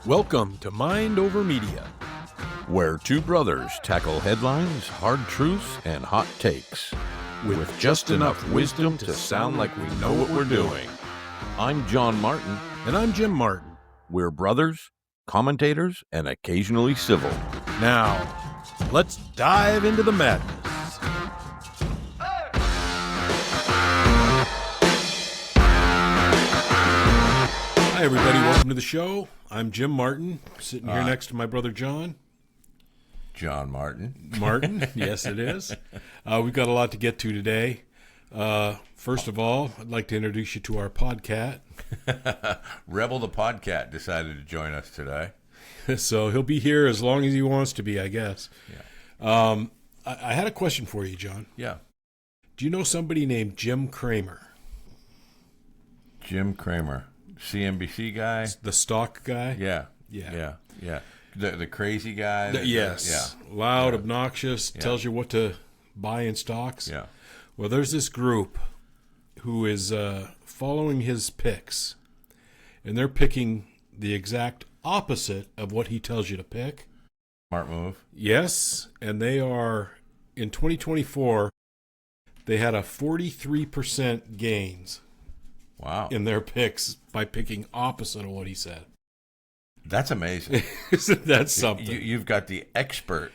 Welcome to Mind Over Media, where two brothers tackle headlines, hard truths, and hot takes with just enough wisdom to sound like we know what we're doing. I'm John Martin. and I'm Jim Martin. We're brothers, commentators, and occasionally civil. Now, let's dive into the madness. Hi, everybody. Welcome to the show. I'm Jim Martin, sitting here next to my brother John. John Martin. Martin, yes, it is. We've got a lot to get to today. First of all, I'd like to introduce you to our podcat. Rebel the Podcat decided to join us today. So he'll be here as long as he wants to be, I guess. Yeah. I had a question for you, John. Yeah. Do you know somebody named Jim Cramer? Jim Cramer. CNBC guy? The stock guy? Yeah. Yeah. The crazy guy? Yes. Yeah. Loud, obnoxious, tells you what to buy in stocks. Yeah. Well, there's this group who is following his picks, and they're picking the exact opposite of what he tells you to pick. Smart move. Yes, and they are, in 2024, they had a 43% gains. Wow. In their picks by picking opposite of what he said. That's amazing. Isn't that something? You've got the expert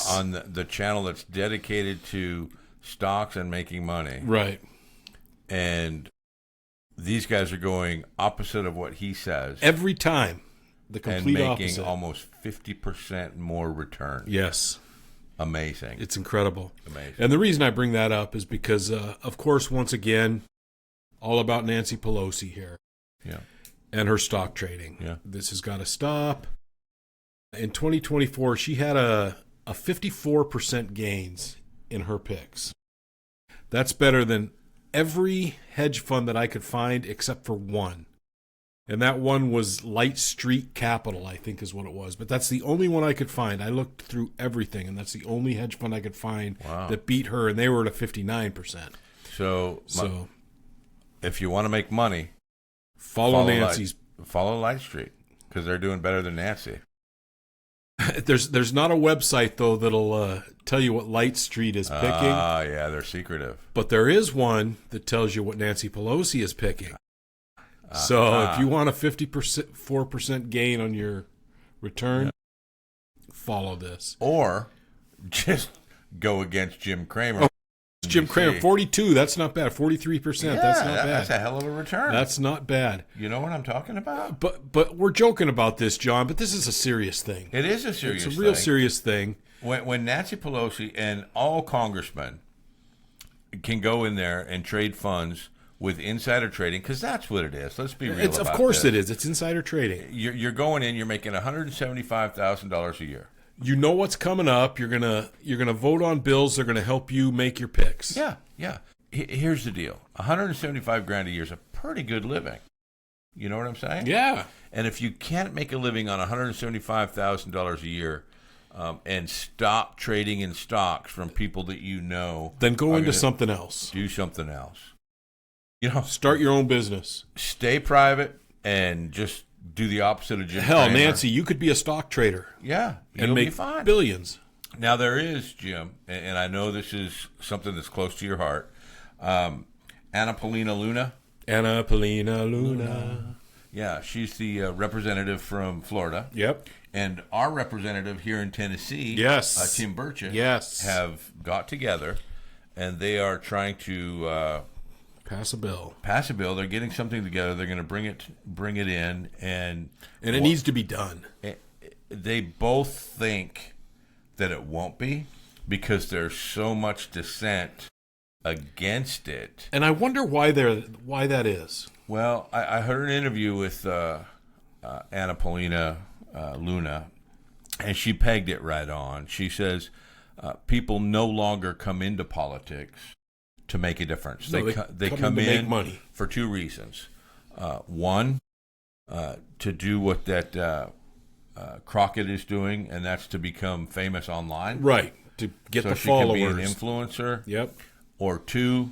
on the channel that's dedicated to stocks and making money. Right. And these guys are going opposite of what he says. Every time. The complete and making opposite. Almost 50% more return. Yes. Amazing. It's incredible. Amazing. And the reason I bring that up is because, of course, once again, all about Nancy Pelosi here. Yeah. And her stock trading. Yeah. This has got to stop. In 2024, she had a 54% gains in her picks. That's better than every hedge fund that I could find except for one. And that one was Light Street Capital, I think is what it was. But that's the only one I could find. I looked through everything, and that's the only hedge fund I could find that beat her, and they were at a 59%. So if you want to make money, follow Nancy's. Follow Light Street, because they're doing better than Nancy. There's not a website, though, that'll tell you what Light Street is picking. Yeah, they're secretive. But there is one that tells you what Nancy Pelosi is picking. So if you want a 4% gain on your return, follow this. Or just go against Jim Cramer. Jim Cramer, 42. That's not bad. 43%. That's not bad. That's a hell of a return. That's not bad. You know what I'm talking about? But we're joking about this, John. But this is a serious thing. It is a serious thing. It's a real serious thing. When Nancy Pelosi and all congressmen can go in there and trade funds with insider trading, because that's what it is. Let's be real about this. Of course it is. It's insider trading. You're going in. You're making $175,000 a year. You know what's coming up. You're gonna vote on bills. They're gonna help you make your picks. Yeah. Here's the deal: $175,000 a year is a pretty good living. You know what I'm saying? Yeah. And if you can't make a living on $175,000 a year, and stop trading in stocks from people that you know, then go into something else. Do something else. Start your own business. Stay private and just do the opposite of Jim Hell, Cramer. Nancy, you could be a stock trader. Yeah, and make fine. Billions. Now there is, Jim, and I know this is something that's close to your heart. Anna Paulina Luna. Anna Paulina Luna. Yeah, she's the representative from Florida. Yep. And our representative here in Tennessee, yes, Tim Burchett, yes, have got together, and they are trying to pass a bill. They're getting something together. They're going to bring it in, and it needs to be done. They both think that it won't be because there's so much dissent against it. And I wonder why that is. Well, I heard an interview with Anna Paulina Luna, and she pegged it right on. She says people no longer come into politics to make a difference. No, they come in to make money for two reasons. One, to do what that Crockett is doing, and that's to become famous online. Right, to get the followers. So she can be an influencer. Yep. Or two,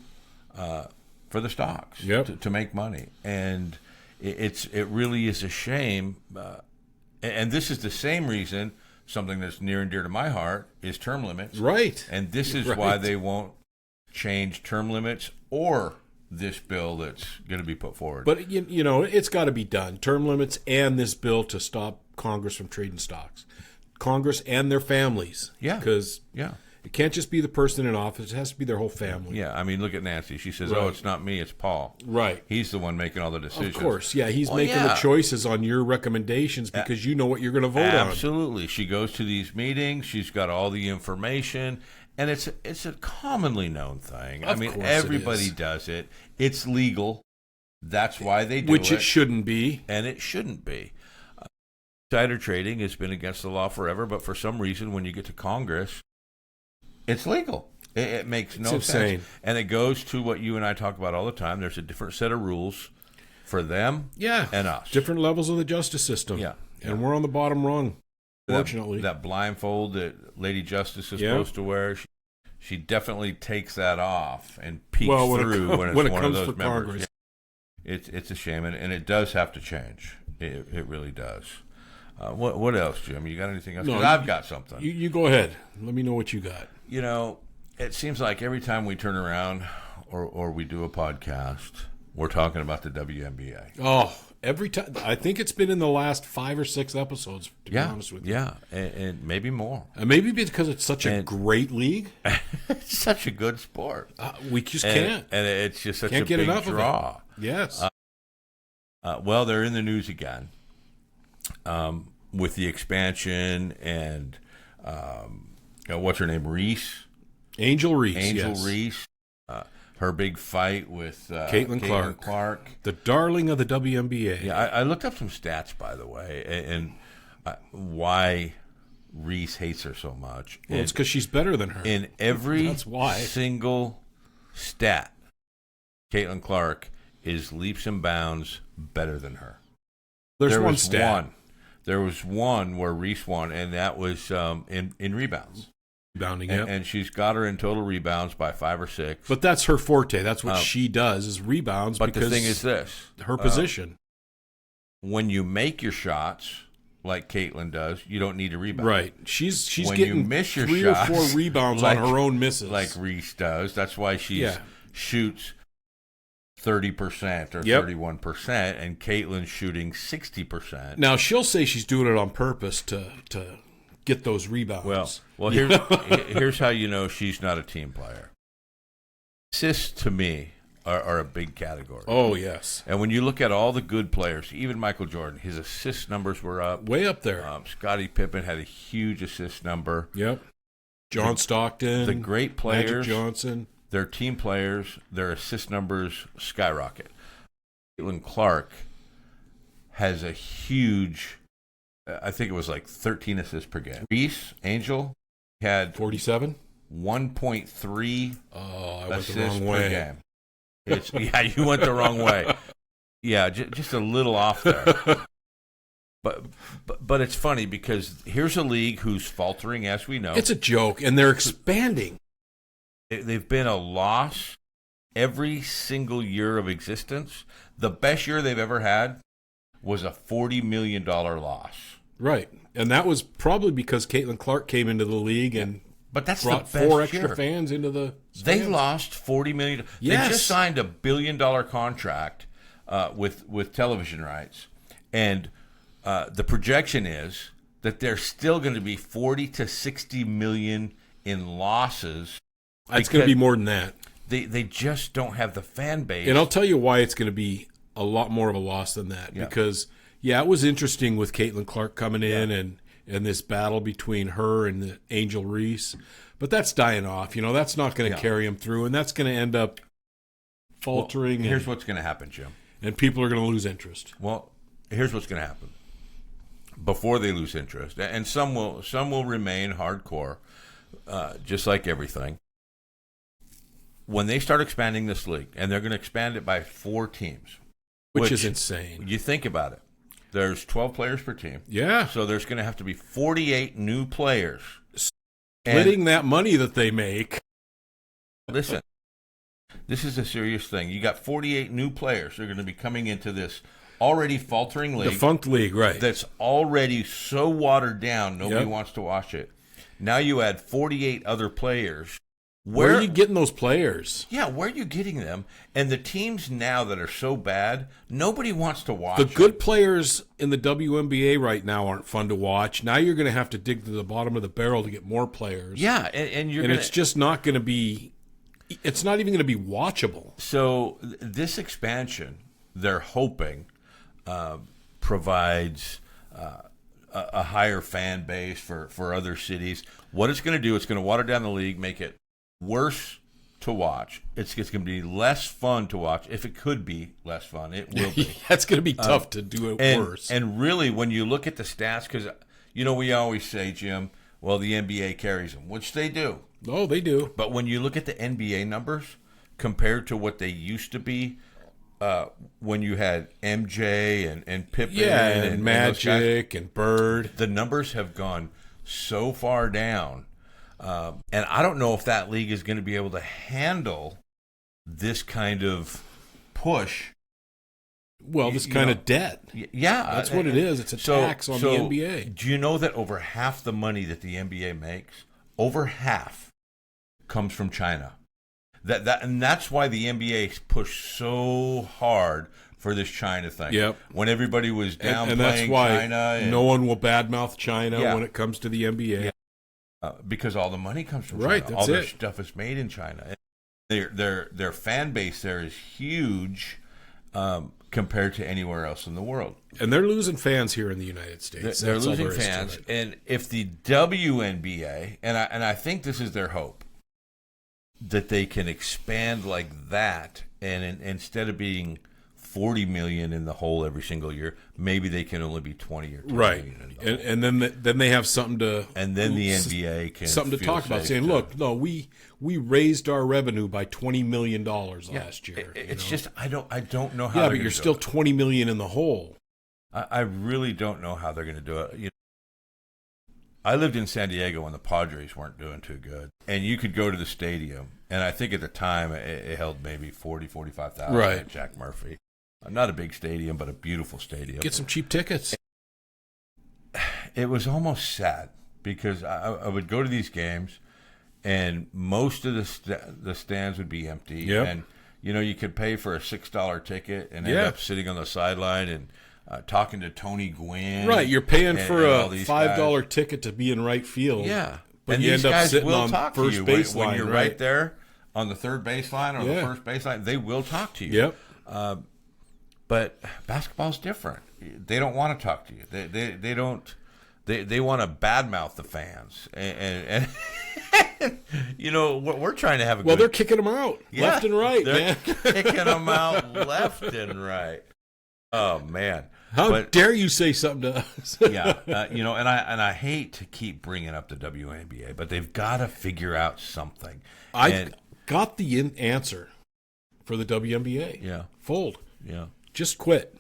for the stocks. Yep. To make money. And it really is a shame And this is the same reason, something that's near and dear to my heart, is term limits. Right. And this is why they won't change term limits or this bill that's going to be put forward. But, you know, it's got to be done. Term limits and this bill to stop Congress from trading stocks. Congress and their families. Yeah. Because it can't just be the person in office. It has to be their whole family. Yeah. I mean, look at Nancy. She says, oh, it's not me, it's Paul. Right. He's the one making all the decisions. Of course. Yeah, he's making the choices on your recommendations because you know what you're going to vote on. Absolutely. She goes to these meetings. She's got all the information. And it's a commonly known thing. I mean, everybody does it. It's legal. That's why they do it. Which it shouldn't be. And it shouldn't be. Insider trading has been against the law forever, but for some reason, when you get to Congress, it's legal. It makes no sense. And it goes to what you and I talk about all the time. There's a different set of rules for them and us. Different levels of the justice system. Yeah. And we're on the bottom rung. Fortunately, that blindfold that Lady Justice is supposed to wear, she definitely takes that off and peeks through when it's one of those members. Yeah. It's a shame, and it does have to change. It really does. What else, Jim? You got anything else? No, I've got something. You go ahead. Let me know what you got. You know, it seems like every time we turn around or we do a podcast, we're talking about the WNBA. Oh, every time. I think it's been in the last 5 or 6 episodes, to be honest with you. Yeah, and maybe more. Maybe because it's such a great league. It's such a good sport. We just can't. And it's just such a big draw. Yes. Well, they're in the news again with the expansion and what's her name? Reese? Angel Reese. Reese. Her big fight with Caitlin Clark, the darling of the WNBA. Yeah, I looked up some stats, by the way, and why Reese hates her so much. Well, it's because she's better than her. In every single stat, Caitlin Clark is leaps and bounds better than her. There was one where Reese won, and that was in rebounds. Rebounding, and she's got her in total rebounds by 5 or 6. But that's her forte. That's what she does is rebounds. But the thing is this: her position. When you make your shots, like Caitlin does, you don't need a rebound. Right. She's when getting you miss your 3 shots, or 4 rebounds on her own misses, like Reese does. That's why she shoots 30% or 31%, and Caitlin's shooting 60%. Now she'll say she's doing it on purpose to get those rebounds. Well, here's how you know she's not a team player. Assists to me are a big category. Oh yes. And when you look at all the good players, even Michael Jordan, his assist numbers were up, way up there. Scottie Pippen had a huge assist number. Yep. John Stockton, the great players, Magic Johnson. Their team players, their assist numbers skyrocket. Caitlin Clark has a huge, I think it was like 13 assists per game. Reese, Angel, had 47? 1.3 I went assists the wrong way. per game. You went the wrong way. Yeah, just a little off there. But it's funny because here's a league who's faltering, as we know. It's a joke, and they're expanding. They've been a loss every single year of existence. The best year they've ever had was a $40 million loss. Right. And that was probably because Caitlin Clark came into the league and that's brought the best 4 extra year. fans into the stands. They lost $40 million. Yes. They just signed a $1 billion contract with television rights. And the projection is that there's still going to be 40 to 60 million in losses. It's going to be more than that. They just don't have the fan base. And I'll tell you why it's going to be a lot more of a loss than that. Yeah. Because, it was interesting with Caitlin Clark coming in and this battle between her and the Angel Reese. But that's dying off. That's not going to carry them through, and that's going to end up faltering. Well, here's what's going to happen, Jim. And people are going to lose interest. Well, here's what's going to happen. Before they lose interest, and some will remain hardcore, just like everything. When they start expanding this league, and they're going to expand it by 4 teams. Which is insane. You think about it. There's 12 players per team. Yeah. So there's going to have to be 48 new players. Splitting that money that they make. Listen, this is a serious thing. You got 48 new players who are going to be coming into this already faltering league. Defunct league, right. That's already so watered down, nobody wants to watch it. Now you add 48 other players. Where are you getting those players? Yeah, where are you getting them? And the teams now that are so bad, nobody wants to watch The good them. players in the WNBA right now aren't fun to watch. Now you're going to have to dig to the bottom of the barrel to get more players. Yeah, and it's just not going to be. It's not even going to be watchable. So this expansion, they're hoping, provides a higher fan base for other cities. What it's going to do, it's going to water down the league, make it worse to watch. It's going to be less fun to watch. If it could be less fun, it will be. That's going to be tough to do it worse. And really, when you look at the stats, because, we always say, Jim, well, the NBA carries them, which they do. Oh, they do. But when you look at the NBA numbers compared to what they used to be, when you had MJ and Pippen and Magic and Bird, the numbers have gone so far down. And I don't know if that league is going to be able to handle this kind of push. Well, this kind of debt. Yeah. That's what it is. It's a tax on the NBA. Do you know that over half the money that the NBA makes, over half, comes from China? And that's why the NBA pushed so hard for this China thing. Yep. When everybody was downplaying and that's why China. No one will badmouth China when it comes to the NBA. Yeah. Because all the money comes from China. Right, that's all their it. stuff is made in China. Their fan base there is huge compared to anywhere else in the world. And they're losing fans here in the United States. They're losing fans. And if the WNBA, and I think this is their hope, that they can expand like that, and instead of being 40 million in the hole every single year, maybe they can only be 20 or 10 right. million in the hole. And then they have something to, and then the NBA can something to talk about, saying, look, no, we raised our revenue by $20 million last year. It's just I don't know how. Yeah, but you're still $20 million in the hole. I really don't know how they're going to do it. I lived in San Diego when the Padres weren't doing too good. And you could go to the stadium, and I think at the time it held maybe 45,000 right. at Jack Murphy. Not a big stadium, but a beautiful stadium. Get some cheap tickets. It was almost sad because I would go to these games, and most of the stands would be empty. Yep. And, you could pay for a $6 ticket and end up sitting on the sideline and talking to Tony Gwynn. Right, you're paying for a $5 guys. ticket to be in right field. Yeah. But and you these end up guys sitting will on talk first to you baseline. When you're right there on the third baseline or the first baseline, they will talk to you. Yep. But basketball's different. They don't want to talk to you. They don't. They want to badmouth the fans, and we're trying to have a well, they're kicking them out left and right, they're man. kicking them out left and right. Oh man, how dare you say something to us? and I hate to keep bringing up the WNBA, but they've got to figure out something. I got the answer for the WNBA. Yeah, fold. Yeah, just quit.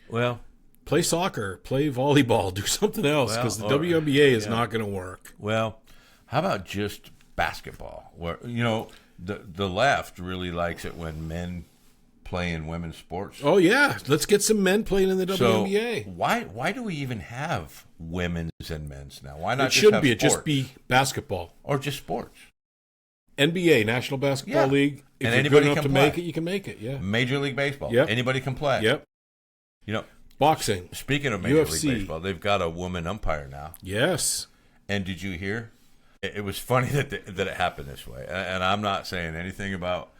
Well. Play soccer, play volleyball, do something else, because the WNBA is not going to work. Well, how about just basketball? Where the left really likes it when men play in women's sports. Oh yeah, let's get some men playing in the WNBA. So why do we even have women's and men's now? Why not? It shouldn't be. It just be basketball or just sports. NBA, National Basketball League. If and you're anybody good enough can to play. make it, you can make it. Yeah. Major League Baseball. Yep. Anybody can play. Yep. Boxing. Speaking of Major UFC. League Baseball, they've got a woman umpire now. Yes. And did you hear? It was funny that it happened this way. And I'm not saying anything about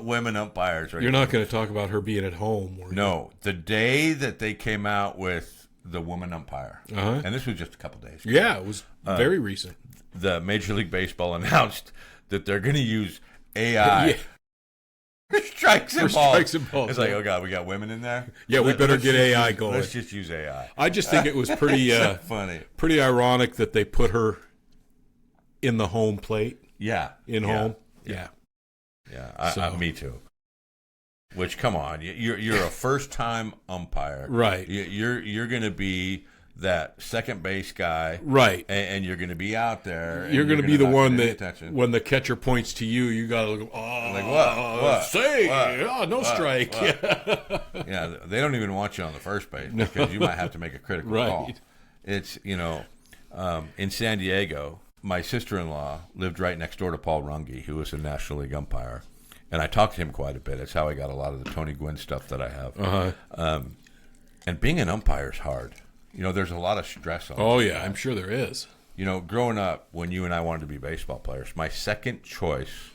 women umpires. You're not going to talk about her being at home. No. The day that they came out with the woman umpire, and this was just a couple days ago. Yeah, it was very recent. The Major League Baseball announced that they're going to use AI. Strikes and balls. It's like, oh God, we got women in there. Yeah, we better get AI going. Let's just use AI. I just think it was pretty funny, pretty ironic that they put her in the home plate. Yeah, home. Yeah. Me too. Which, come on, you're a first time umpire, right? You're going to be that second base guy, right? And you're going to be out there. You're going to be the one that, attention. when the catcher points to you, you got to go, oh, like what? Say, what? Oh, no strike. What? Yeah, they don't even want you on the first base because you might have to make a critical call. It's in San Diego. My sister-in-law lived right next door to Paul Runge, who was a National League umpire, and I talked to him quite a bit. It's how I got a lot of the Tony Gwynn stuff that I have. And being an umpire is hard. There's a lot of stress on it. Oh, yeah, I'm sure there is. Growing up, when you and I wanted to be baseball players, my second choice,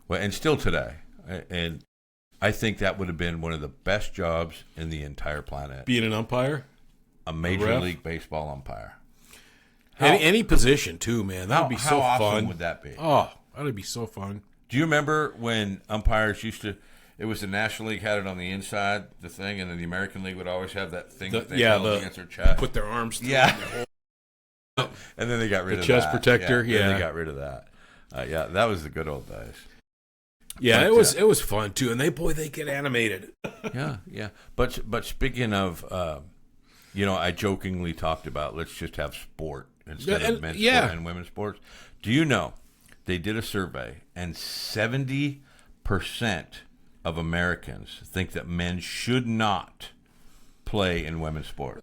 and still today, and I think that would have been one of the best jobs in the entire planet. Being an umpire? A Major League Baseball umpire. Any position, too, man. That would be so fun. How awesome would that be? Oh, that would be so fun. Do you remember when umpires used to... It was the National League had it on the inside, the thing, and then the American League would always have that thing that they held against their chest. Put their arms through. Yeah. And then they got rid of that. The chest protector, yeah. They got rid of that. That was the good old days. Yeah, but, it was fun, too. And they get animated. Yeah. But speaking of, I jokingly talked about let's just have sport instead of men's sport and women's sports. Do you know they did a survey, and 70% of Americans think that men should not play in women's sports.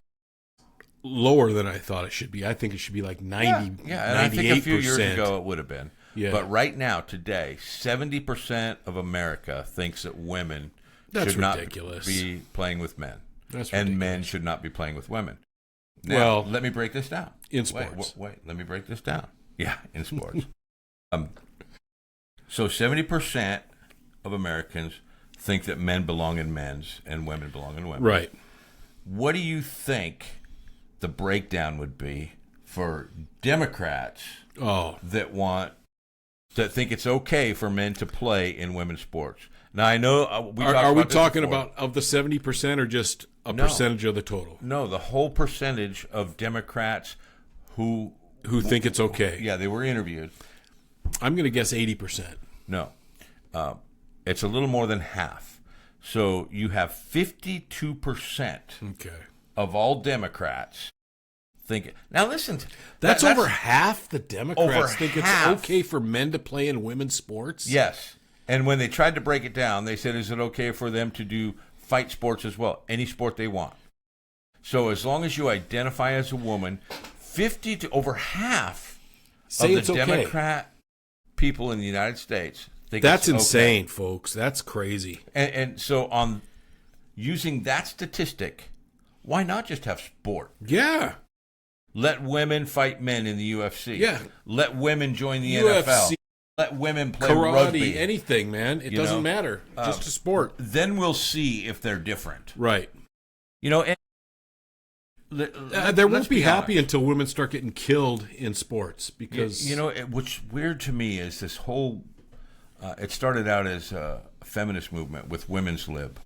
Lower than I thought it should be. I think it should be like 90, yeah. And 98%. I think a few years ago it would have been. Yeah. But right now, today, 70% of America thinks that women should not be playing with men. That's ridiculous. And men should not be playing with women. Now, let me break this down. In sports. Wait, let me break this down. Yeah, in sports. So 70% of Americans think that men belong in men's and women belong in women's. Right. What do you think the breakdown would be for Democrats that think it's okay for men to play in women's sports? Now, I know are we talking about of the 70% or just a percentage of the total? No, the whole percentage of Democrats who think it's okay. Yeah, they were interviewed. I'm going to guess 80%. No. It's a little more than half. So you have 52% of all Democrats think. Now listen, that's over half the Democrats think it's okay for men to play in women's sports? Yes. And when they tried to break it down, they said, is it okay for them to do fight sports as well? Any sport they want. So as long as you identify as a woman, over half of the Democrat people in the United States think that's insane, folks. That's crazy. And so on using that statistic, why not just have sport? Yeah. Let women fight men in the UFC. Yeah. Let women join the NFL. Let women play karate, rugby. Anything, man. It doesn't matter. Just a sport. Then we'll see if they're different. Right. And they won't be happy until women start getting killed in sports because what's weird to me is this whole. It started out as a feminist movement with women's lib.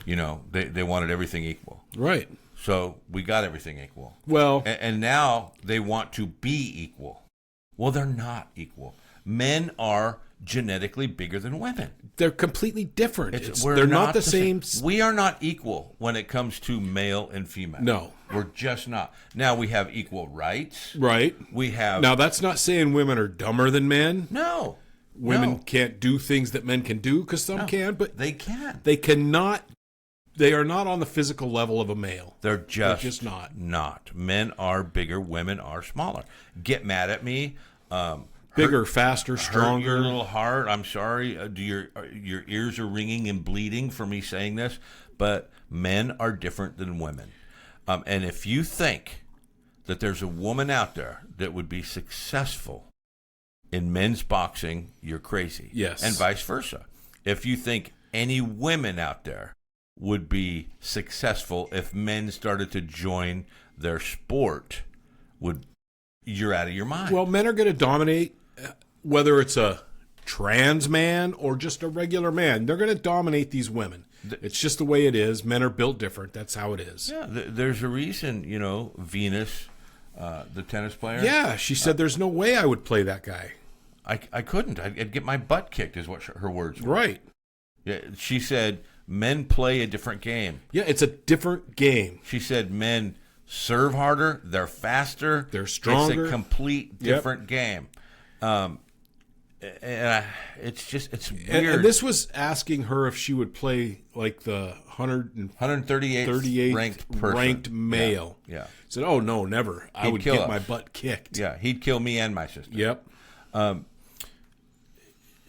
They wanted everything equal. Right. So we got everything equal. Well, and now they want to be equal. Well, they're not equal. Men are genetically bigger than women. They're completely different. They're not the same. We are not equal when it comes to male and female. No. We're just not. Now we have equal rights. Right. We have. Now that's not saying women are dumber than men. No. Women can't do things that men can do because some can, but they can. They cannot. They are not on the physical level of a male. They're just not. Not. Men are bigger. Women are smaller. Get mad at me. Bigger, faster, stronger. Hurt your little heart. I'm sorry. Your ears are ringing and bleeding for me saying this, but men are different than women. And if you think that there's a woman out there that would be successful in men's boxing, you're crazy. Yes. And vice versa. If you think any women out there would be successful if men started to join their sport, you're out of your mind. Well, men are going to dominate, whether it's a trans man or just a regular man. They're going to dominate these women. It's just the way it is. Men are built different. That's how it is. Yeah, there's a reason, Venus, the tennis player. Yeah, she said there's no way I would play that guy. I couldn't. I'd get my butt kicked is what her words were. Right. Yeah, she said men play a different game. Yeah, it's a different game. She said men serve harder, they're faster, they're stronger. It's a complete different game. It's weird. And this was asking her if she would play like the 138th ranked male. Yeah. Said, "Oh no, never. I would get my butt kicked." Yeah, he'd kill me and my sister. Yep.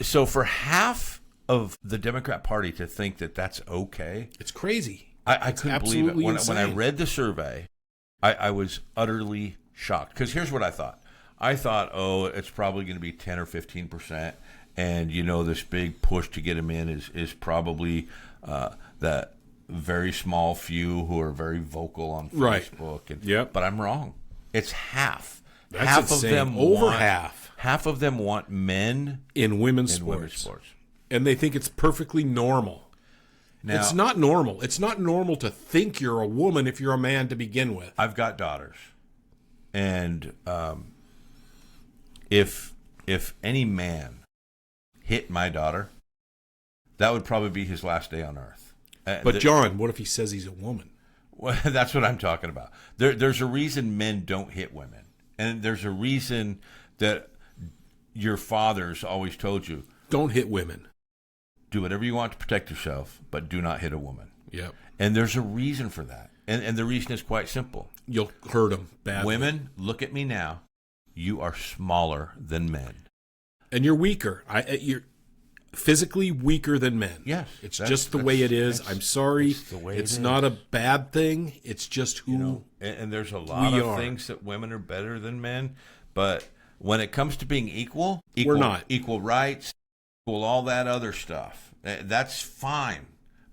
So for half of the Democrat Party to think that that's okay, it's crazy. I couldn't believe it. When I insane. read the survey, I was utterly shocked. Because here's what I thought. I thought, oh, it's probably going to be 10 or 15%. And, this big push to get him in is probably that very small few who are very vocal on Facebook. Right. But I'm wrong. It's half. That's half insane. of them Over half. Half of them want men in women's sports. And they think it's perfectly normal. Now, it's not normal. It's not normal to think you're a woman if you're a man to begin with. I've got daughters. And if any man hit my daughter, that would probably be his last day on earth. But John, what if he says he's a woman? Well, that's what I'm talking about. There's a reason men don't hit women. And there's a reason that your fathers always told you, don't hit women. Do whatever you want to protect yourself, but do not hit a woman. Yep. And there's a reason for that. And the reason is quite simple. You'll hurt them badly. Women, look at me now. You are smaller than men. And you're weaker. You're physically weaker than men. Yes. It's just the way it is. I'm sorry. It's not a bad thing. It's just who and there's a lot of things that women are better than men. But when it comes to being equal, we're not. Equal rights, equal all that other stuff, that's fine.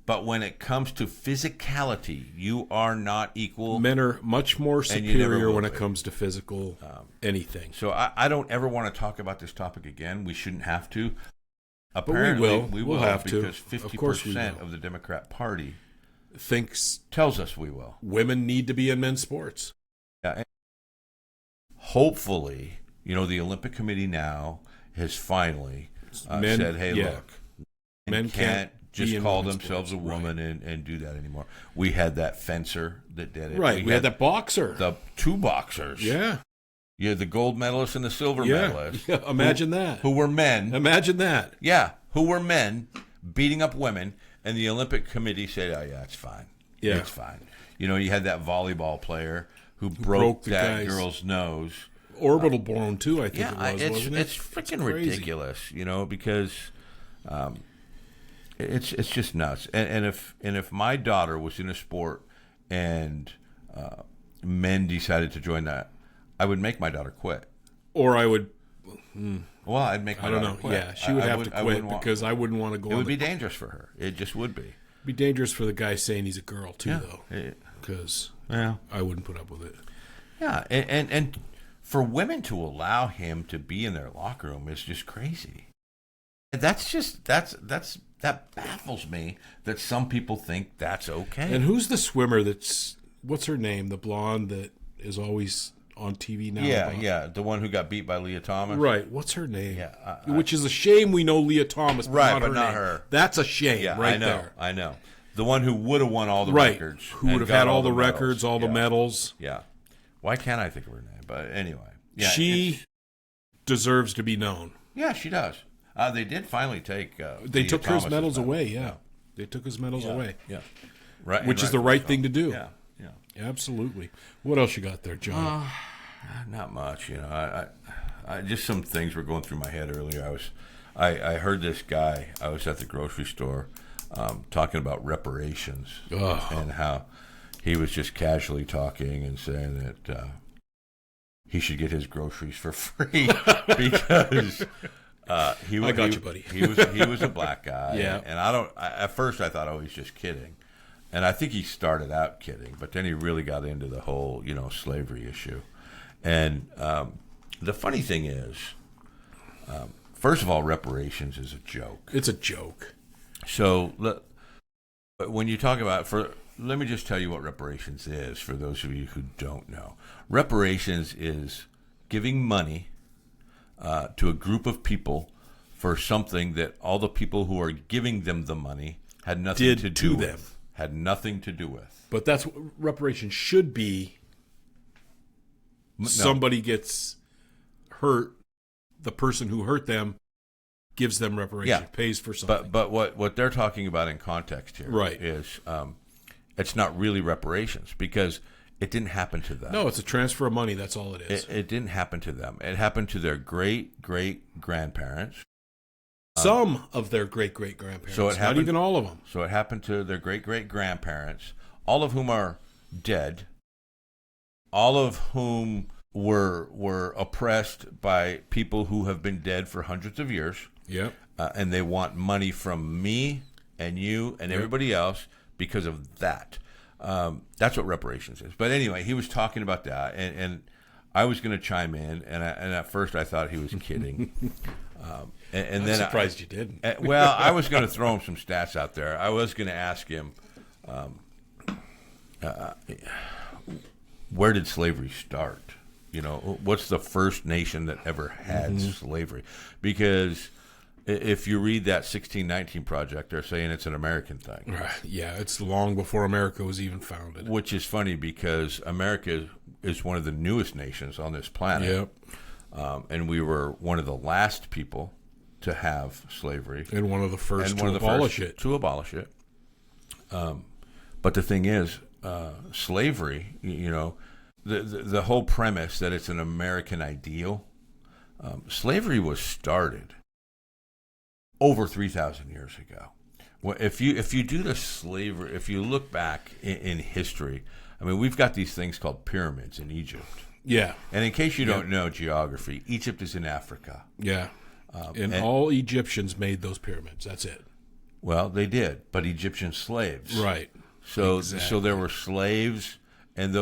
But when it comes to physicality, you are not equal. Men are much more superior when it comes to physical anything. So I don't ever want to talk about this topic again. We shouldn't have to. Apparently, we will have because to. 50% of the Democrat Party tells us we will. Women need to be in men's sports. Yeah. And hopefully, the Olympic Committee now has finally said, hey, look, men can't just call themselves a woman and do that anymore. We had that fencer that did it. Right. We had that boxer. The two boxers. Yeah. You had the gold medalist and the silver medalist. Yeah. Imagine that. Who were men. Imagine that. Yeah. Who were men beating up women. And the Olympic Committee said, oh, yeah, it's fine. Yeah. It's fine. You had that volleyball player who broke that girl's nose. Orbital bone, too, I think wasn't it? It's freaking ridiculous, because it's just nuts. And if my daughter was in a sport and men decided to join that, I would make my daughter quit. Or I would... Well, I'd make my daughter quit. Yeah, she would have to quit because I wouldn't want to go. It would be dangerous for her. It just would be. It'd be dangerous for the guy saying he's a girl, too, though. Because I wouldn't put up with it. Yeah, and for women to allow him to be in their locker room is just crazy. And that baffles me that some people think that's okay. And who's the swimmer what's her name? The blonde that is always on TV now? Yeah, the one who got beat by Leah Thomas. Right, what's her name? Yeah, which is a shame we know Leah Thomas, but not her. That's a shame, yeah, right I know, there. I know. The one who would have won all the records. Who would have had all the records, all the medals. Yeah. Why can't I think of her name? But anyway. Yeah, she deserves to be known. Yeah, she does. They did finally take they took his medals away, yeah. They took his medals away. Yeah. Right. Which is the right thing to do. Yeah. Absolutely. What else you got there, John? Not much, I just some things were going through my head earlier. I heard this guy. I was at the grocery store talking about reparations and how he was just casually talking and saying that he should get his groceries for free because he was. I got you, buddy. he was a black guy. Yeah. And at first I thought, oh, he's just kidding. And I think he started out kidding, but then he really got into the whole, slavery issue. And the funny thing is, first of all, reparations is a joke. It's a joke. So when you talk about let me just tell you what reparations is for those of you who don't know. Reparations is giving money to a group of people for something that all the people who are giving them the money had nothing to do with. Had nothing to do with. But that's what reparations should be somebody gets hurt, the person who hurt them gives them reparation, pays for something. But what they're talking about in context here is it's not really reparations because it didn't happen to them. No, it's a transfer of money. That's all it is. It didn't happen to them. It happened to their great-great-grandparents. Some of their great-great-grandparents. So it happened, not even all of them. So it happened to their great-great-grandparents, all of whom are dead, all of whom were oppressed by people who have been dead for hundreds of years. Yep. And they want money from me and you and everybody else because of that. That's what reparations is. But anyway, he was talking about that, and I was going to chime in, and at first I thought he was kidding. And I'm then surprised you didn't. Well, I was going to throw him some stats out there. I was going to ask him, where did slavery start? You know, what's the first nation that ever had slavery? Because if you read that 1619 Project, they're saying it's an American thing. Right. Yeah, it's long before America was even founded. Which is funny because America is one of the newest nations on this planet. Yep. And we were one of the last people to have slavery. And one of the first to abolish it. To abolish it. But the thing is, slavery, you know, the whole premise that it's an American ideal, slavery was started over 3,000 years ago. Well, if you do the slavery, if you look back in history, I mean, we've got these things called pyramids in Egypt. Yeah. And in case you don't know geography, Egypt is in Africa. Yeah. And all Egyptians made those pyramids. That's it. Well, they did, but Egyptian slaves. Right. So Exactly. So there were slaves, and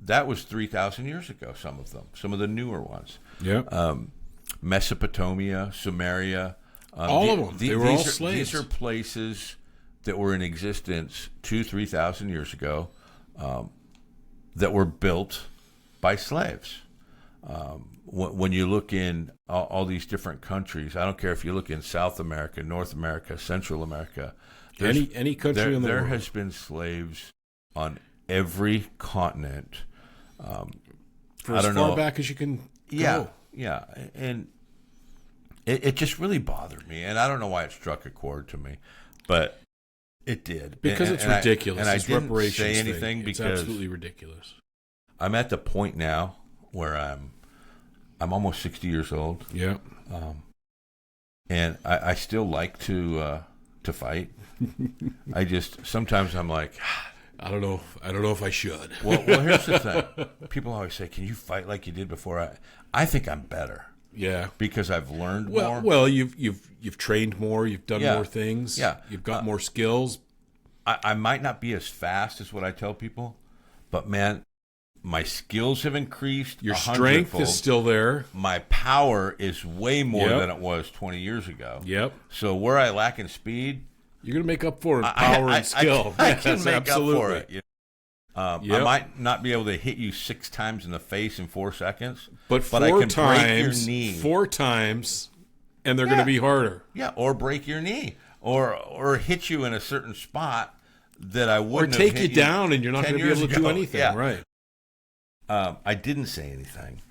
that was 3,000 years ago, some of them, some of the newer ones. Yeah. Mesopotamia, Samaria. All of them. They were all slaves. These are places that were in existence 2,000-3,000 years ago that were built by slaves. When you look in all these different countries, I don't care if you look in South America, North America, Central America, any country in the there world. has been slaves on every continent. For as far back as you can go. Yeah, and it just really bothered me, and I don't know why it struck a chord to me, but it did. Because it's ridiculous. I This didn't reparations say thing, anything it's because absolutely ridiculous. I'm at the point now where I'm almost 60 years old. Yeah. And I still like to fight. I just sometimes I'm like, I don't know if I should. well, here's the thing. People always say, "Can you fight like you did before?" I think I'm better. Yeah. Because I've learned more. Well, you've trained more. You've done more things. Yeah. You've got more skills. I might not be as fast as what I tell people, but man, my skills have increased. Your strength is still there. My power is way more than it was 20 years ago. Yep. So where I lack in speed, you're going to make up for it in power and skill. I can make absolutely. up for it. You know? I might not be able to hit you 6 times in the face in 4 seconds, but I can times, break your knee 4 times, and they're going to be harder. Yeah, or break your knee, or hit you in a certain spot that I wouldn't. Or take have hit you down, and you're not going to be able to do anything. Yeah. Right. I didn't say anything,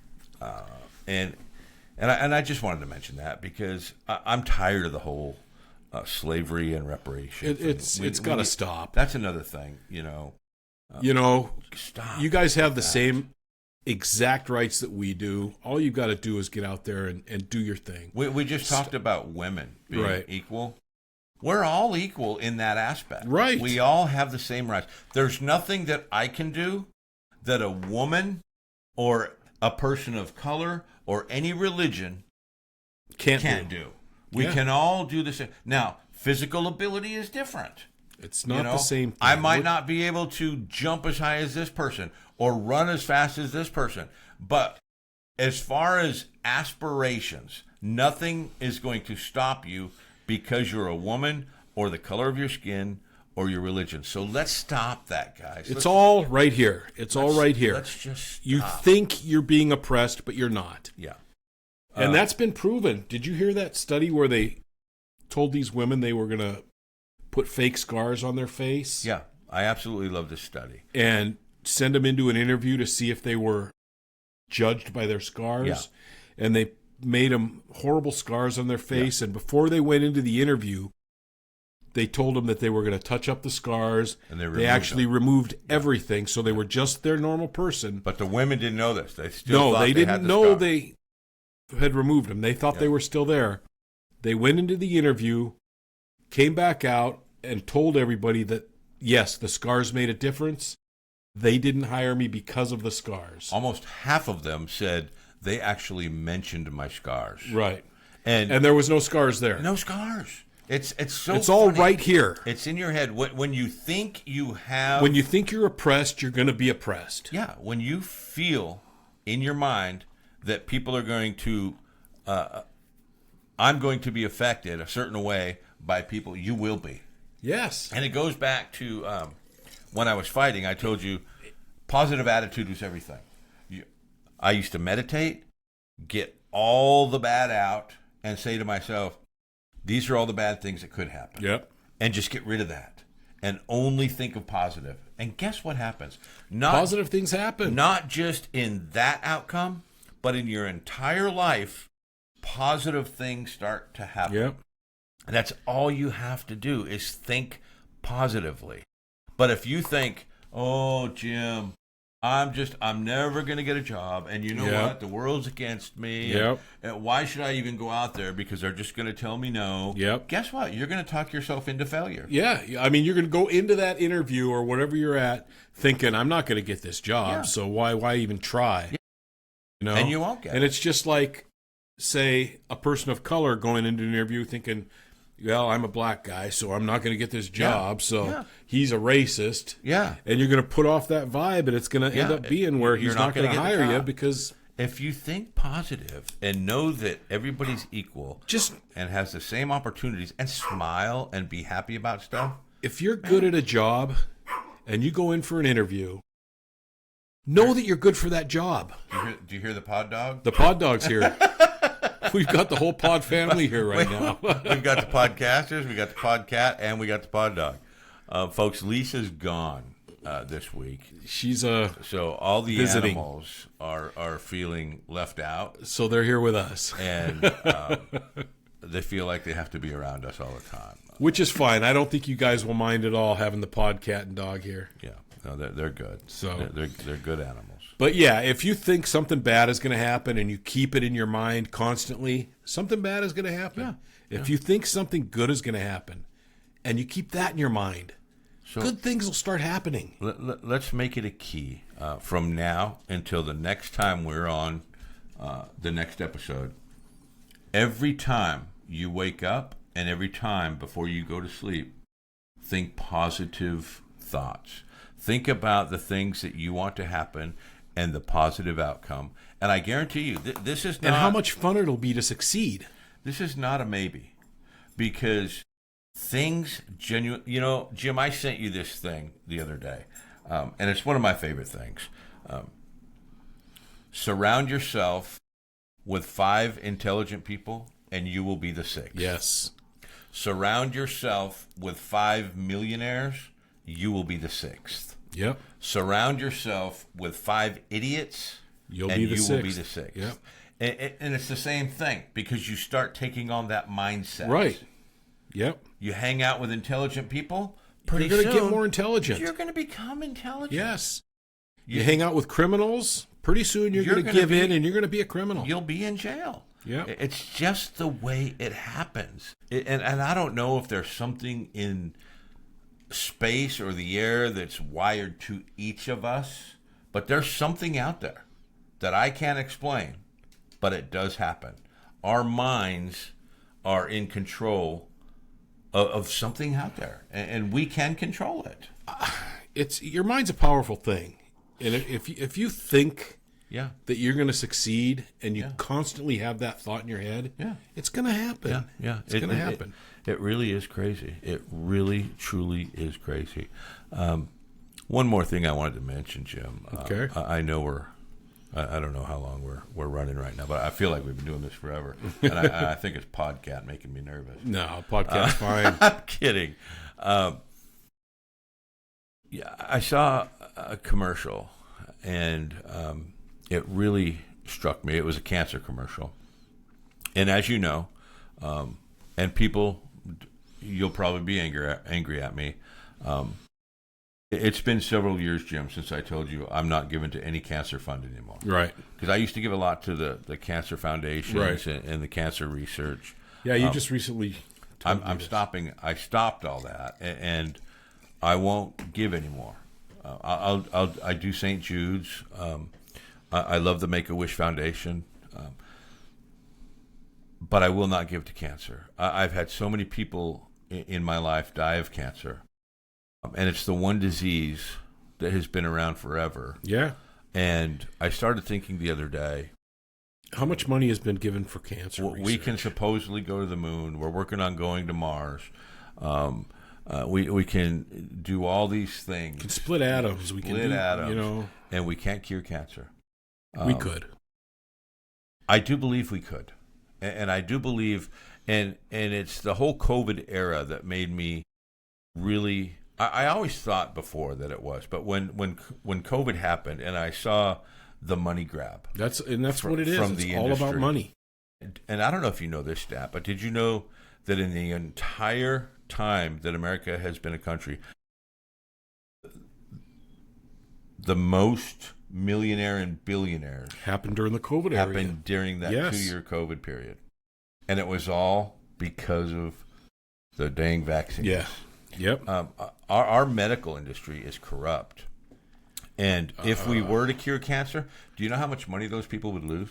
and I just wanted to mention that because I'm tired of the whole slavery and reparations. It's got to stop. That's another thing, Stop. You guys have the same exact rights that we do. All you got to do is get out there and do your thing. We just talked about women being equal. We're all equal in that aspect. Right. We all have the same rights. There's nothing that I can do that a woman or a person of color or any religion can't do. We can all do the same. Now, physical ability is different. It's not the same thing. I might not be able to jump as high as this person or run as fast as this person. But as far as aspirations, nothing is going to stop you because you're a woman or the color of your skin or your religion. So let's stop that, guys. It's all right here. It's all right here. Let's just stop. You think you're being oppressed, but you're not. Yeah. And that's been proven. Did you hear that study where they told these women they were going to put fake scars on their face? Yeah. I absolutely love this study. And send them into an interview to see if they were judged by their scars. Yeah. And they made them horrible scars on their face. Yeah. And before they went into the interview, they told them that they were going to touch up the scars. And they actually removed everything, so they were just their normal person. But the women didn't know this. They still thought they didn't know they had removed them. They thought they were still there. They went into the interview, came back out, and told everybody that, yes, the scars made a difference. They didn't hire me because of the scars. Almost half of them said they actually mentioned my scars. Right. And there was no scars there. No scars. It's so It's all right here. It's in your head. When you think you have... When you think you're oppressed, you're going to be oppressed. Yeah. When you feel in your mind that people are going to... I'm going to be affected a certain way by people, you will be. Yes. And it goes back to when I was fighting, I told you, positive attitude was everything. I used to meditate, get all the bad out, and say to myself, these are all the bad things that could happen. Yep. And just get rid of that. And only think of positive. And guess what happens? Positive things happen. Not just in that outcome, but in your entire life, positive things start to happen. Yep. And that's all you have to do is think positively. But if you think, oh, Jim, I'm never going to get a job. And you know what? The world's against me. Yep. And why should I even go out there? Because they're just going to tell me no. Yep. Guess what? You're going to talk yourself into failure. Yeah. I mean, you're going to go into that interview or whatever you're at thinking, I'm not going to get this job. So why even try? Yeah. You know? And you won't get it. And it's just like, say, a person of color going into an interview thinking, well, I'm a black guy, so I'm not going to get this job. So he's a racist. Yeah. And you're going to put off that vibe, and it's going to end up being where he's not going to hire you because... If you think positive and know that everybody's equal and has the same opportunities and smile and be happy about stuff. If you're good at a job and you go in for an interview, know that you're good for that job. Do you hear the pod dog? The pod dog's here. We've got the whole pod family here right now. We've got the podcasters, we got the podcat, and we got the pod dog. Folks, Lisa's gone this week. She's so all the visiting. Animals are feeling left out. So they're here with us. And they feel like they have to be around us all the time. Which is fine. I don't think you guys will mind at all having the podcat and dog here. Yeah. No, they're good. So they're good animals. But yeah, if you think something bad is going to happen and you keep it in your mind constantly, something bad is going to happen. Yeah. If you think something good is going to happen and you keep that in your mind, good things will start happening. Let's make it a key from now until the next time we're on the next episode. Every time you wake up and every time before you go to sleep, think positive thoughts. Think about the things that you want to happen and the positive outcome. And I guarantee you, this is not... And how much fun it'll be to succeed. This is not a maybe. Because things genuine... You know, Jim, I sent you this thing the other day. And it's one of my favorite things. Surround yourself with 5 intelligent people and you will be the 6th. Yes. Surround yourself with 5 millionaires, you will be the 6th. Yep. Surround yourself with 5 idiots, you will be the 6th. Yep. And it's the same thing because you start taking on that mindset. Right. Yep. You hang out with intelligent people, you're going to get more intelligent. You're going to become intelligent. Yes. You hang out with criminals, pretty soon you're going to give in and you're going to be a criminal. You'll be in jail. Yeah. It's just the way it happens. And I don't know if there's something in space or the air that's wired to each of us, but there's something out there that I can't explain, but it does happen. Our minds are in control of something out there, and we can control it. Your mind's a powerful thing, and if you think that you're going to succeed and you constantly have that thought in your head, it's going to happen. It's going to happen. It really is crazy. It really, truly is crazy. One more thing I wanted to mention, Jim. Okay. I know I don't know how long we're running right now, but I feel like we've been doing this forever. And I think it's Podcat making me nervous. No, Podcat's fine. I'm kidding. I saw a commercial, and it really struck me. It was a cancer commercial. And as you know, and people, you'll probably be angry at me. It's been several years, Jim, since I told you I'm not giving to any cancer fund anymore. Right. Because I used to give a lot to the cancer foundations right. and the cancer research. Yeah, you just recently. I'm stopping. I stopped all that, and I won't give anymore. I do St. Jude's. I love the Make-A-Wish Foundation, but I will not give to cancer. I've had so many people in my life die of cancer, and it's the one disease that has been around forever. Yeah. And I started thinking the other day, how much money has been given for cancer research? We can supposedly go to the moon. We're working on going to Mars. We can do all these things. We can split atoms. We can do atoms, and we can't cure cancer. We could. I do believe we could, and I do believe, and it's the whole COVID era that made me really. I always thought before that it was, but when COVID happened, and I saw the money grab. That's what it is. It's all about money. And I don't know if you know this stat, but did you know that in the entire time that America has been a country, the most millionaire and billionaires happened during the COVID era. Happened during that 2-year COVID period. And it was all because of the dang vaccines. Yeah. Yep. Our medical industry is corrupt. And if we were to cure cancer, do you know how much money those people would lose?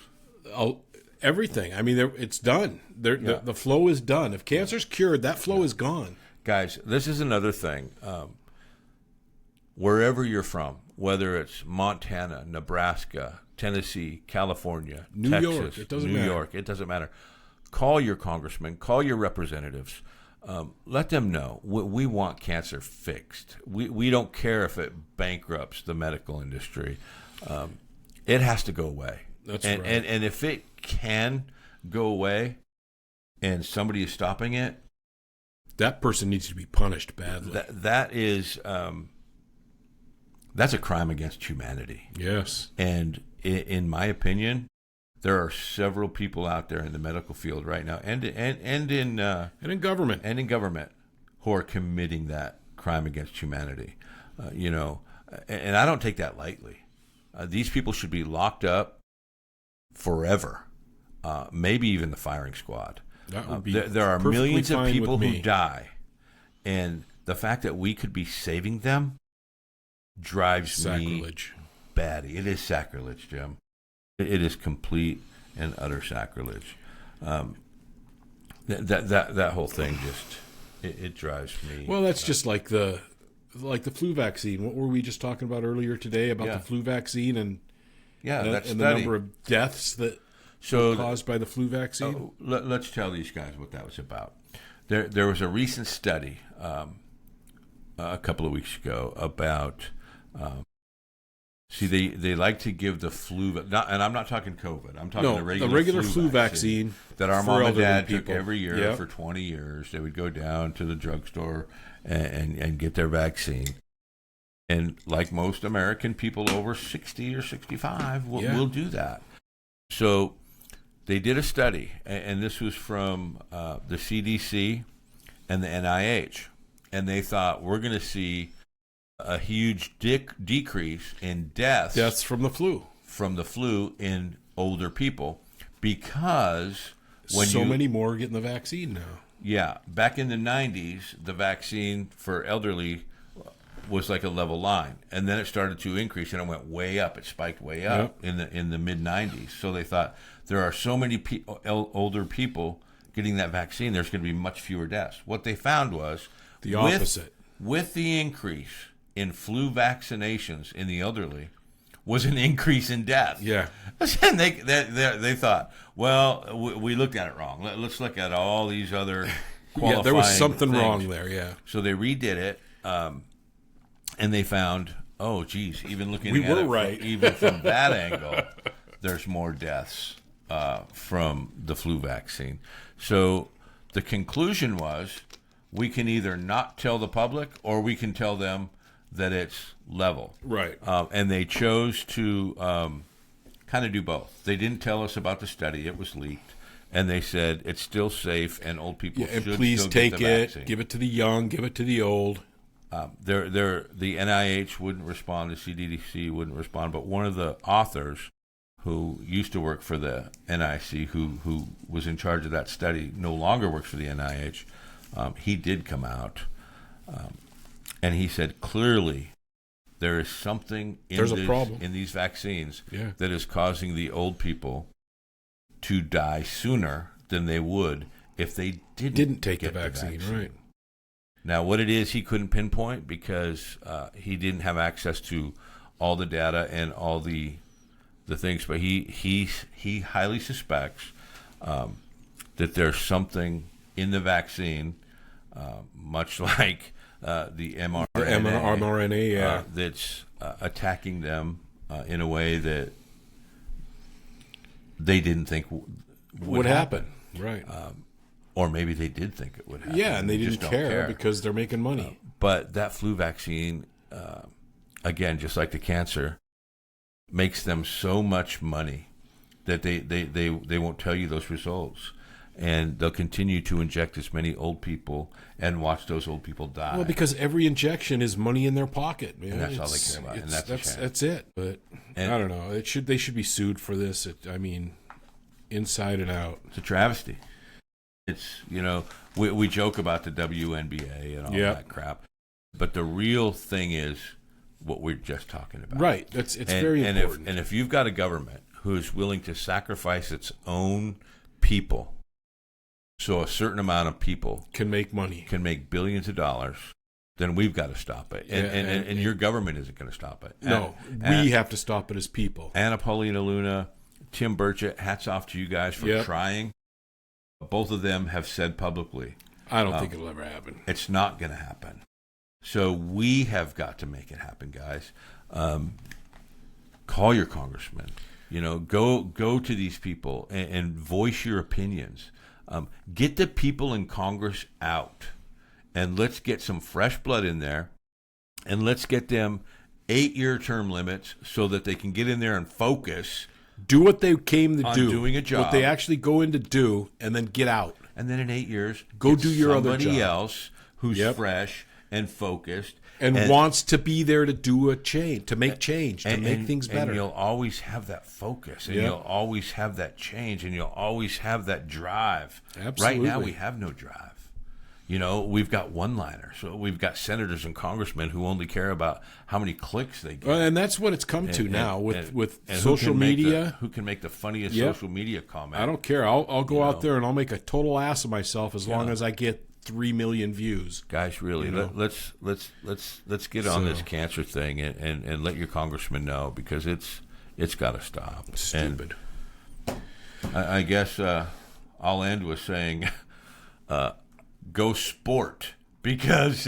Everything. I mean, it's done. The flow is done. If cancer's cured, that flow is gone. Guys, this is another thing. Wherever you're from, whether it's Montana, Nebraska, Tennessee, California, Texas, New York, it doesn't matter. Call your congressman, call your representatives. Let them know we want cancer fixed. We don't care if it bankrupts the medical industry. It has to go away. That's right. And if it can go away and somebody is stopping it, that person needs to be punished badly. That's a crime against humanity. Yes. And in my opinion, there are several people out there in the medical field right now, and in government, who are committing that crime against humanity. And I don't take that lightly. These people should be locked up forever, maybe even the firing squad. That would be there are millions of people who die, and the fact that we could be saving them drives me batty. It is sacrilege, Jim. It is complete and utter sacrilege. That whole thing just it drives me. Well, that's just like the flu vaccine. What were we just talking about earlier today about the flu vaccine and the number of deaths that were caused by the flu vaccine? Let's tell these guys what that was about. There was a recent study a couple of weeks ago about. They like to give the flu, and I'm not talking COVID. I'm talking the regular flu vaccine that our mom and dad took every year for 20 years. They would go down to the drugstore and get their vaccine. And like most American people over 60 or 65 will do that. So they did a study, and this was from the CDC and the NIH, and they thought we're going to see a huge decrease in deaths from the flu in older people because many more are getting the vaccine now. Yeah, back in the 90s, the vaccine for elderly was like a level line, and then it started to increase, and it went way up. It spiked way up in the mid 90s. So they thought there are so many older people getting that vaccine, there's going to be much fewer deaths. What they found was the opposite. With the increase in flu vaccinations in the elderly was an increase in death. Yeah. And they thought, well, we looked at it wrong. Let's look at all these other qualifying there was something things. Wrong there, yeah. So they redid it, and they found, oh, geez, even looking we at were it right. Even from that angle, there's more deaths from the flu vaccine. So the conclusion was we can either not tell the public or we can tell them that it's level. Right. And they chose to kind of do both. They didn't tell us about the study; it was leaked, and they said it's still safe, and old people and should please still take get the vaccine. Give it to the young, give it to the old. The NIH wouldn't respond, the CDC wouldn't respond, but one of the authors who used to work for the NIC, who was in charge of that study, no longer works for the NIH. He did come out, and he said clearly there is something in these vaccines that is causing the old people to die sooner than they would if they didn't take the vaccine. Right. Now, what it is, he couldn't pinpoint because he didn't have access to all the data and all the things. But he highly suspects that there's something in the vaccine, much like the mRNA, that's attacking them in a way that they didn't think would happen. Right. Or maybe they did think it would happen. Yeah, and they didn't care because they're making money. But that flu vaccine, again, just like the cancer, makes them so much money that they won't tell you those results. And they'll continue to inject as many old people and watch those old people die. Well, because every injection is money in their pocket, man. And that's all they care about. And that's it. But I don't know. They should be sued for this. Inside and out. It's a travesty. It's, we joke about the WNBA and all that crap, but the real thing is what we're just talking about. Right. It's very important. And if you've got a government who is willing to sacrifice its own people, so a certain amount of people can make money, can make billions of dollars, then we've got to stop it. And your government isn't going to stop it. No, we have to stop it as people. Anna Paulina Luna, Tim Burchett, hats off to you guys for trying. Both of them have said publicly, I don't think it'll ever happen. It's not going to happen. So we have got to make it happen, guys. Call your congressman. Go to these people and voice your opinions. Get the people in Congress out, and let's get some fresh blood in there, and let's get them 8-year term limits so that they can get in there and focus. Do what they came to do. Doing a job. What they actually go in to do, and then get out. And then in 8 years, go do your other job. Somebody else who's fresh and focused. And wants to be there to do to make change, to make things better. And you'll always have that focus, and you'll always have that change, and you'll always have that drive. Absolutely. Right now, we have no drive. We've got one-liners. So we've got senators and congressmen who only care about how many clicks they get. Well, and that's what it's come to now with social media. Who can make the funniest social media comment? I don't care. I'll go out there and I'll make a total ass of myself as long as I get 3 million views. Guys, really, let's get on this cancer thing and let your congressman know, because it's got to stop. It's stupid. I guess I'll end with saying, go sport, because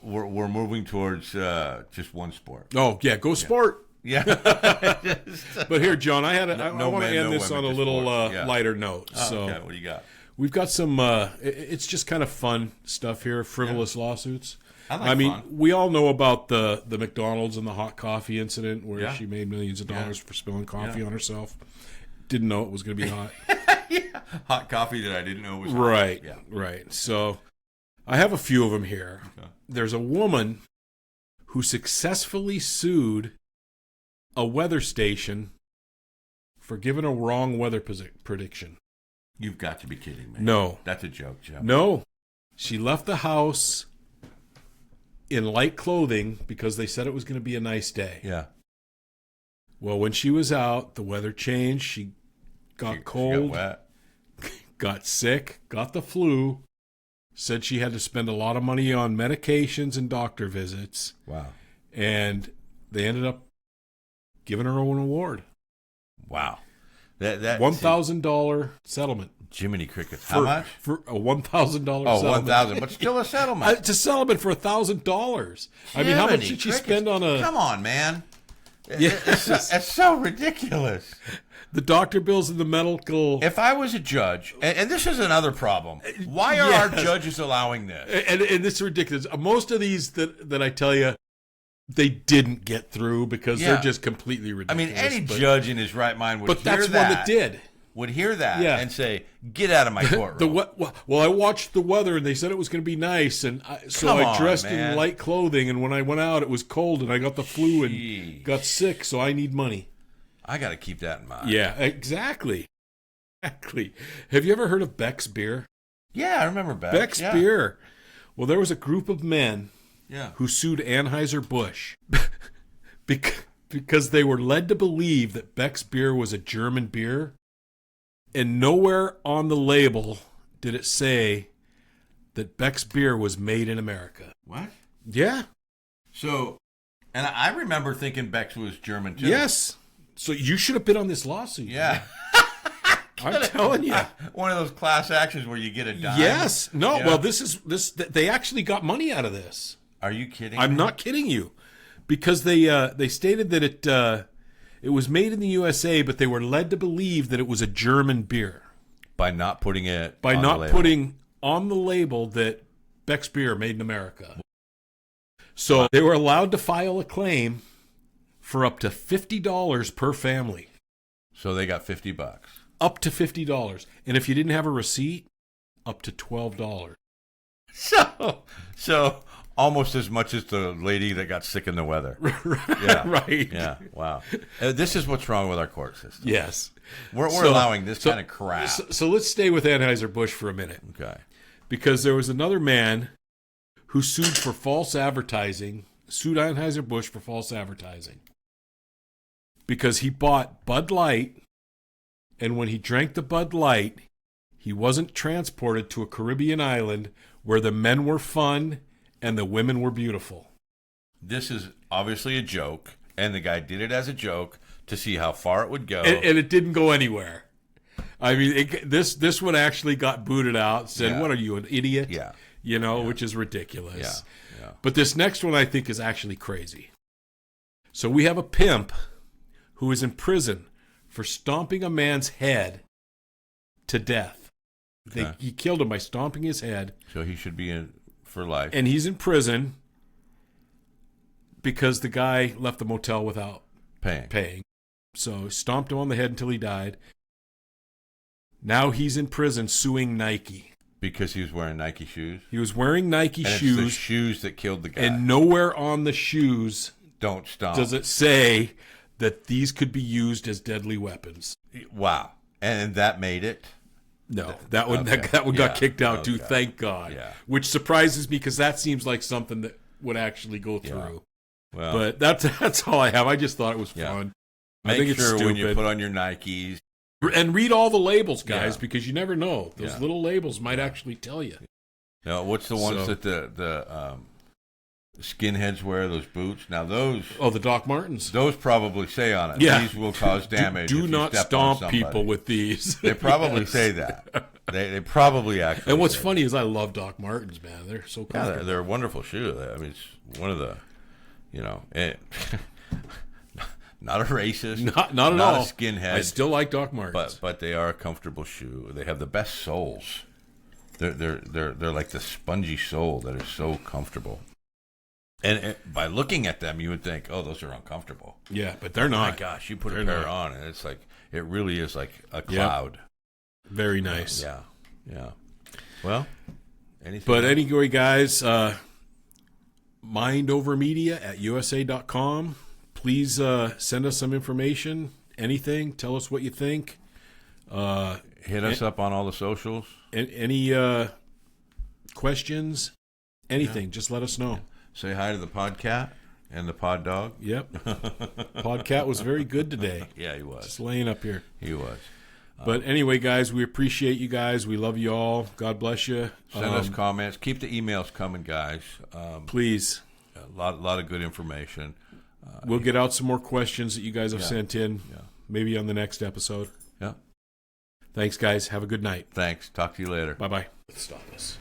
we're moving towards just one sport. Oh yeah, go sport. Yeah. But here, John, I want to end this on a little lighter note. Okay, what do you got? We've got some, it's just kind of fun stuff here, frivolous lawsuits. I mean, we all know about the McDonald's and the hot coffee incident where she made millions of dollars for spilling coffee on herself. Didn't know it was going to be hot. Hot coffee that I didn't know was hot. Right, right. So I have a few of them here. Okay. There's a woman who successfully sued a weather station for giving a wrong weather prediction. You've got to be kidding me. No. That's a joke, Joe. No. She left the house in light clothing because they said it was going to be a nice day. Yeah. Well, when she was out, the weather changed. She got cold. She got wet. Got sick. Got the flu. Said she had to spend a lot of money on medications and doctor visits. Wow. And they ended up giving her an award. Wow. That $1,000 settlement. Jiminy Crickets. How much? For a $1,000 settlement. Oh, $1,000, but still a settlement. It's a settlement for $1,000. I mean, how much did she spend on a... Come on, man. Yeah. It's so ridiculous. The doctor bills and the medical... If I was a judge, and this is another problem, why are our judges allowing this? And this is ridiculous. Most of these that I tell you, they didn't get through because they're just completely I ridiculous. mean, any judge in his right mind would hear that. But that's one that did. Would hear that and say, "Get out of my courtroom." Well, I watched the weather, and they said it was going to be nice, and so I dressed in light clothing. And when I went out, it was cold, and I got the flu and got sick. So I need money. I got to keep that in mind. Yeah, exactly. Exactly. Have you ever heard of Beck's Beer? Yeah, I remember Beck's. Beck's Beer. Well, there was a group of men who sued Anheuser Busch because they were led to believe that Beck's Beer was a German beer. And nowhere on the label did it say that Beck's Beer was made in America. What? Yeah. So, and I remember thinking Beck's was German too. Yes. So you should have been on this lawsuit. Yeah. I'm telling you. One of those class actions where you get a dime. Yes. No, well, this. They actually got money out of this. Are you kidding I'm me? not kidding you. Because they stated that it was made in the USA, but they were led to believe that it was a German beer. By not putting it By on not the label. putting on the label that Beck's Beer made in America. So they were allowed to file a claim for up to $50 per family. So they got $50. Up to $50. And if you didn't have a receipt, up to $12. So almost as much as the lady that got sick in the weather. Right. Yeah. Wow. This is what's wrong with our court system. Yes. We're allowing this kind of crap. So let's stay with Anheuser Busch for a minute. Okay. Because there was another man who sued for false advertising, sued Anheuser Busch for false advertising. Because he bought Bud Light, and when he drank the Bud Light, he wasn't transported to a Caribbean island where the men were fun and the women were beautiful. This is obviously a joke, and the guy did it as a joke to see how far it would go. And it didn't go anywhere. I mean, this one actually got booted out, said, "What are you, an idiot?" Yeah. Which is ridiculous. Yeah. But this next one I think is actually crazy. So we have a pimp who is in prison for stomping a man's head to death. Okay. He killed him by stomping his head. So he should be in for life. And he's in prison because the guy left the motel without paying. So stomped him on the head until he died. Now he's in prison suing Nike. Because he was wearing Nike shoes? He was wearing Nike shoes. It's the shoes that killed the guy. And nowhere on the shoes don't stomp does it say that these could be used as deadly weapons. Wow. And that made it? No, that one got kicked out too, thank God. Yeah. Which surprises me because that seems like something that would actually go through. Well, but that's all I have. I just thought it was fun. I think it's stupid. When you put on your Nikes. And read all the labels, guys, because you never know. Those little labels might actually tell you. Now, what's the ones that the skinheads wear, those boots? Now, those... Oh, the Doc Martens. Those probably say on it, these will cause damage. Do not stomp people with these. They probably say that. They probably actually And what's funny is I love Doc Martens, man. They're so comfortable. Yeah, they're a wonderful shoe. I mean, it's one of the, not a racist. Not at all. Not a skinhead. I still like Doc Martens. But they are a comfortable shoe. They have the best soles. They're like the spongy sole that is so comfortable. And by looking at them, you would think, oh, those are uncomfortable. Yeah, but they're not. My gosh, you put a pair on, and it's like, it really is like a cloud. Very nice. Yeah. Well, anything But else? anyway, guys, mindovermedia@usa.com. Please send us some information, anything. Tell us what you think. Hit us up on all the socials. Any questions, anything, just let us know. Yeah. Say hi to the podcat and the pod dog. Yep. Podcat was very good today. Yeah, he was. Just laying up here. He was. But anyway, guys, we appreciate you guys. We love you all. God bless you. Send us comments. Keep the emails coming, guys. Please. A lot of good information. We'll get out some more questions that you guys have sent in, maybe on the next episode. Yeah. Thanks, guys. Have a good night. Thanks. Talk to you later. Bye-bye. Let's stop this.